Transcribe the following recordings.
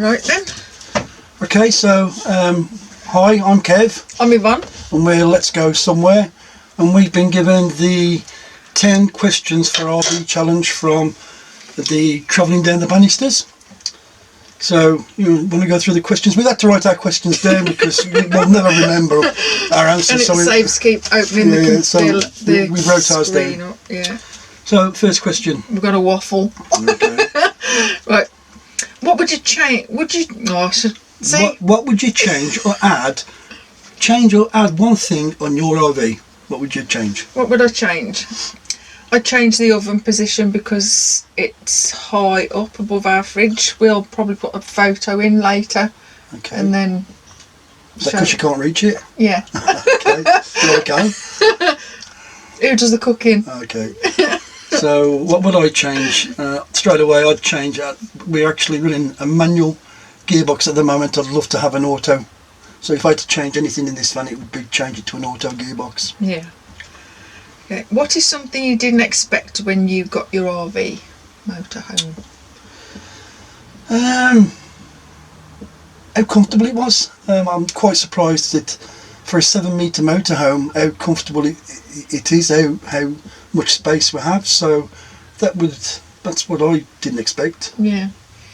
Right then. Okay, so hi, I'm Kev. I'm Yvonne. And we're Let's Go Somewhere. And we've been given the 10 questions for RV challenge from the Travelling Down the Bannisters. So you want to go through the questions? We've had to write our questions down because we'll never remember our answers. And it saves keep opening the we wrote ours down. Up. Yeah. So first question. We've got a waffle. Okay. Right. What would you change? Would you? Oh, I should say. What would you change or add? Change or add one thing on your RV. What would you change? What would I change? I'd change the oven position because it's high up above our fridge. We'll probably put a photo in later. Okay. And then. Is that because you can't reach it? Yeah. Okay. You okay? Who does the cooking? Okay. So what would I change? Straight away I'd change. We're actually running a manual gearbox at the moment. I'd love to have an auto. So if I had to change anything in this van, it would be change it to an auto gearbox. Yeah. Okay. What is something you didn't expect when you got your RV motorhome? How comfortable it was. I'm quite surprised that for a 7-metre motorhome, how comfortable it is, how much space we have. So that's what I didn't expect. Yeah.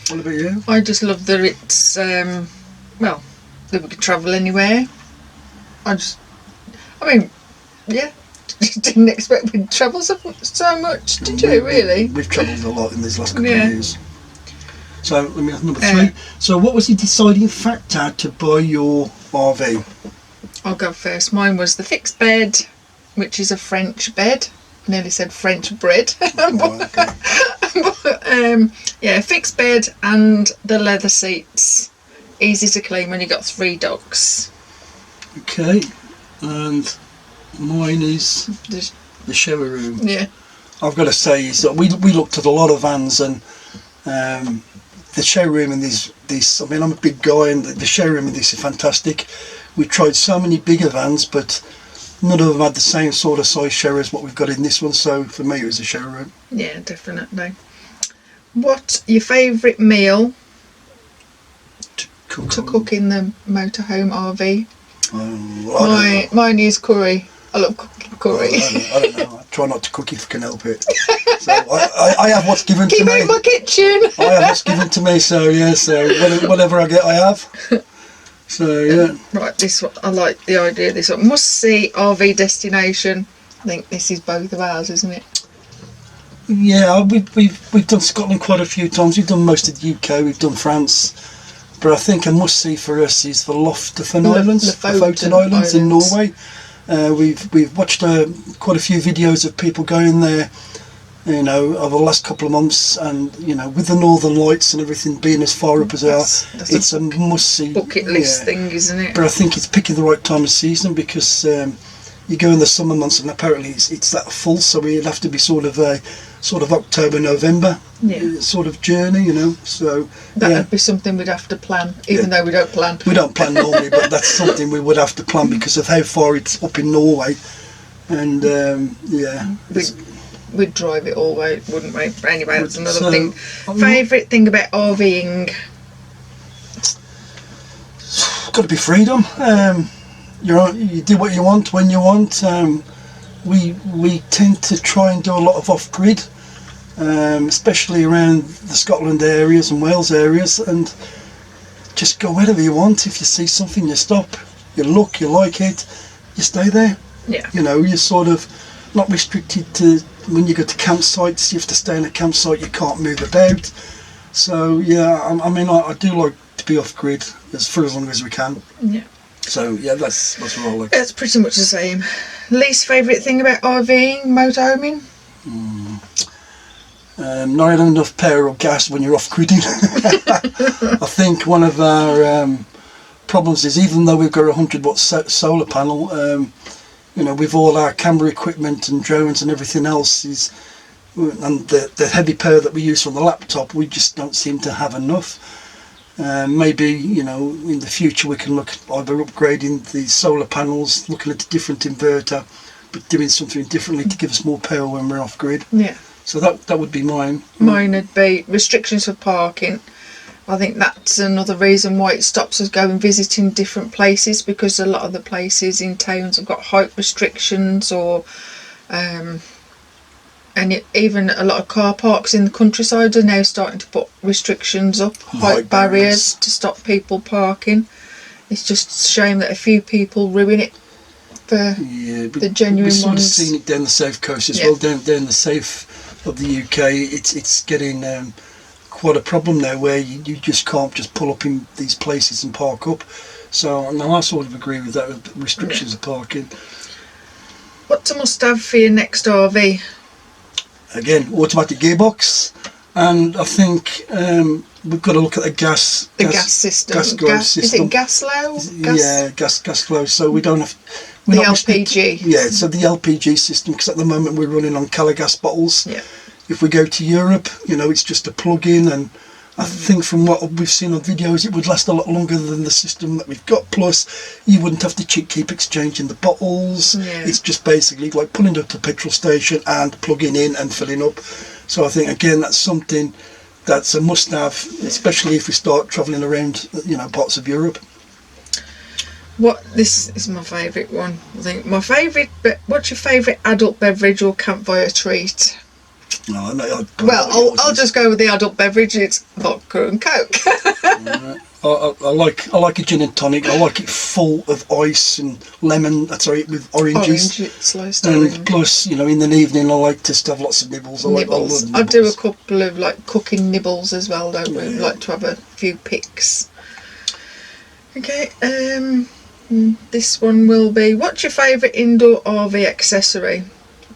What about you? I just love that it's well, that we could travel anywhere. Yeah. Didn't expect we'd travel so much, did you, really? We've travelled a lot in these last couple of years. So let me have number 3. So what was the deciding factor to buy your RV? I'll go first. Mine was the fixed bed, which is a French bed. I nearly said French bread. Okay. Yeah, fixed bed and the leather seats. Easy to clean when you've got 3 dogs. Okay, and mine is the shower room. Yeah. I've got to say is that we looked at a lot of vans, and the showroom in these I mean, I'm a big guy, and the showroom in this is fantastic. We tried so many bigger vans, but none of them had the same sort of size shower as what we've got in this one. So for me, it was a showroom. Yeah, definitely. What's your favourite meal to cook in the motorhome RV? Mine is curry. I love cooking curry. I don't know. I try not to cook if I can help it. So I have what's given to me. Keep out my kitchen. I have what's given to me. So yeah. So whatever I get, I have. So yeah. Right. This one, I like the idea of this one. Must see RV destination. I think this is both of ours, isn't it? Yeah, we've done Scotland quite a few times. We've done most of the UK. We've done France. But I think a must-see for us is the Lofoten Islands, the Lofoten Islands in Norway. We've watched quite a few videos of people going there, you know, over the last couple of months, and you know, with the Northern Lights and everything being as far up as they are, it's a must-see bucket list thing, isn't it? But I think it's picking the right time of season because you go in the summer months and apparently it's that full, so it'd have to be sort of October, November sort of journey, you know. So that would be something we'd have to plan, even though we don't plan. We don't plan normally, but that's something we would have to plan because of how far it's up in Norway, and we'd drive it all way, wouldn't we? But anyway, that's another thing. Favourite thing about RVing? Got to be freedom. You do what you want when you want. We tend to try and do a lot of off-grid, especially around the Scotland areas and Wales areas, and just go wherever you want. If you see something, you stop, you look, you like it, you stay there. Yeah. You know, you're sort of not restricted to when you go to campsites. You have to stay in a campsite. You can't move about. So yeah, I mean, I do like to be off-grid for as long as we can. Yeah. So yeah, that's what I like. It's pretty much the same. Least favourite thing about RVing, motorhoming? Not having enough power or gas when you're off-gridding. I think one of our problems is, even though we've got a 100-watt solar panel, you know, with all our camera equipment and drones and everything else, and the heavy power that we use from the laptop, we just don't seem to have enough. Maybe, you know, in the future we can look at either upgrading the solar panels, looking at a different inverter, but doing something differently to give us more power when we're off grid. Yeah. So that would be mine. Mine would be restrictions for parking, I think that's another reason why it stops us going visiting different places, because a lot of the places in towns have got height restrictions, or and even a lot of car parks in the countryside are now starting to put restrictions up, height barriers to stop people parking. It's just a shame that a few people ruin it for the genuine ones. We've sort of seen it down the south coast as well, down the south of the UK. It's getting quite a problem now, where you just can't just pull up in these places and park up. So no, I sort of agree with that, with restrictions of parking. What's a must-have for your next RV? Again, automatic gearbox, and I think we've got to look at the gas system. Gas glow system. Is it gas low? Yeah, gas glow. So we don't have the LPG. Yeah, so the LPG system, because at the moment we're running on colour gas bottles. Yeah. If we go to Europe, it's just a plug-in, and I think from what we've seen on videos, it would last a lot longer than the system that we've got. Plus, you wouldn't have to keep exchanging the bottles. Yeah. It's just basically like pulling up to a petrol station and plugging in and filling up. So I think, again, that's something that's a must-have, especially if we start travelling around, parts of Europe. This is my favourite one. I think my favourite. What's your favourite adult beverage or campfire treat? I'll just go with the adult beverage. It's vodka and Coke. I like a gin and tonic. I like it full of ice and lemon. With oranges. Sliced and orange. Plus, in the evening, I like to have lots of nibbles. I love nibbles. I do a couple of cooking nibbles as well. Don't we? Like to have a few picks. Okay. This one will be. What's your favourite indoor RV accessory?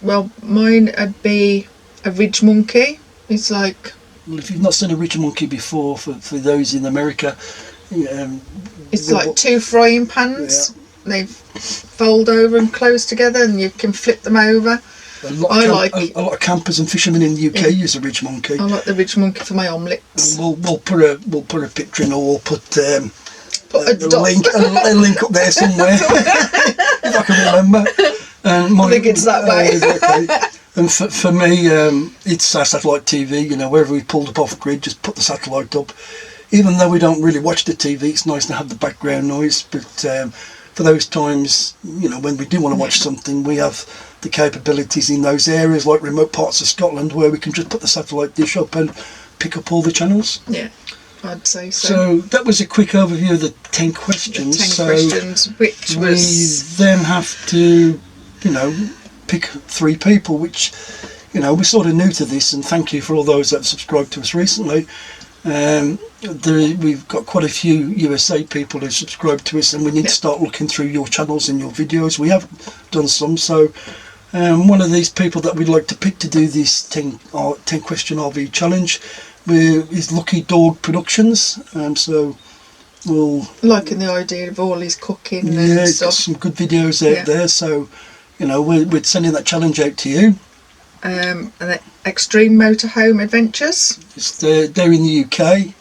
Well, mine would be a ridge monkey. It's like... Well, if you've not seen a ridge monkey before, for those in America... it's like two frying pans. Yeah. They fold over and close together, and you can flip them over. A lot of campers and fishermen in the UK use a ridge monkey. I like the ridge monkey for my omelettes. We'll put a picture in, or we'll put a link up there somewhere, if I can remember. I think it's that way. Okay. And for me, it's our satellite TV. Wherever we pulled up off grid, just put the satellite up. Even though we don't really watch the TV, it's nice to have the background noise. But for those times, when we do want to watch something, we have the capabilities in those areas, like remote parts of Scotland, where we can just put the satellite dish up and pick up all the channels. Yeah, I'd say so. So that was a quick overview of the 10 questions. Which was... We then have to, pick 3 people, which, we're sort of new to this, and thank you for all those that have subscribed to us recently. We've got quite a few USA people who subscribe to us, and we need to start looking through your channels and your videos. We have done some, so one of these people that we'd like to pick to do this 10 question RV challenge is Lucky Dawg Productions. So we'll... Liking the idea of all his cooking and stuff. He's got some good videos out there, so we're sending that challenge out to you. And Extreme Motorhome Adventures. They're in the UK.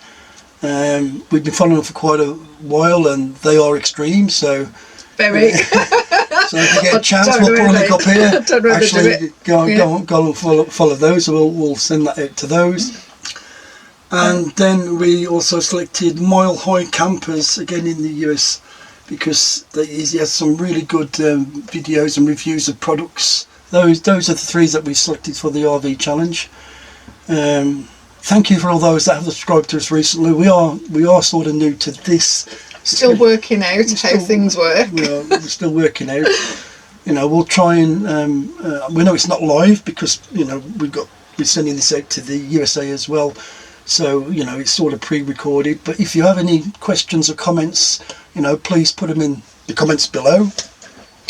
We've been following them for quite a while, and they are extreme. So very. So if you get a chance, we'll put a link up here. Actually, go and follow those. So we'll send that out to those. And then we also selected Mile High Campers, again in the US, because he has some really good videos and reviews of products. Those are the 3 that we selected for the RV challenge. Thank you for all those that have subscribed to us recently. We are sort of new to this. Still working out how things work. We're still working out. We'll try and we know it's not live because we're sending this out to the USA as well. So it's sort of pre-recorded. But if you have any questions or comments, please put them in the comments below,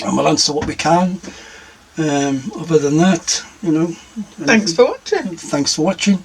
and we'll answer what we can. Other than that, Thanks for watching. Thanks for watching.